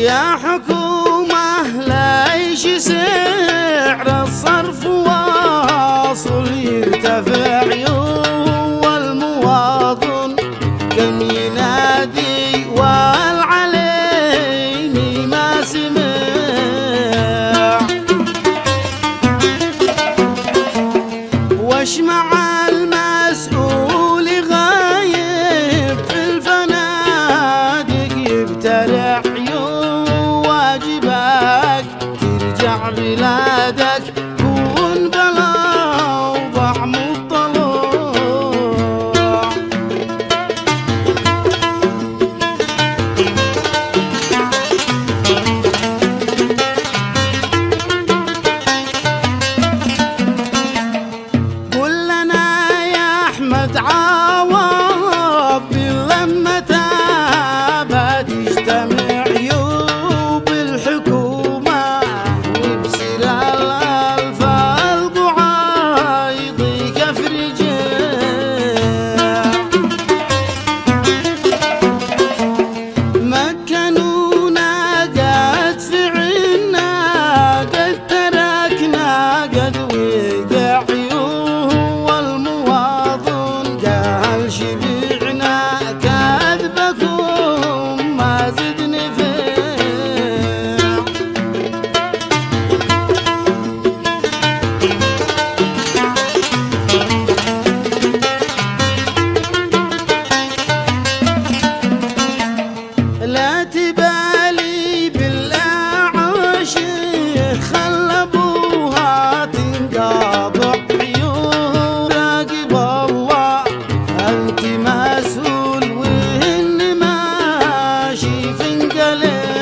يا حكومة ليش سعر الصرف واصل يرتفع والمواطن كم ينادي والعليني ما سمع؟ وش مع المسؤول غايب في الفنادق يبتلع واجبك ترجع بلادك كون بلا وضع مطلوع. قل لنا يا احمد عوض باللمة بتجتمع بالحكومة وبسر الألف القعايض كف رجال مكنونا قد فعلنا قد تركنا قد وقع والمواطن قال شبعنا كذبكم ما زد نفع. لا تبالي بالأعاش خل أبوها تنقاطع عيون. راقب الله أنت مسؤول وهن ماشي في انقلب.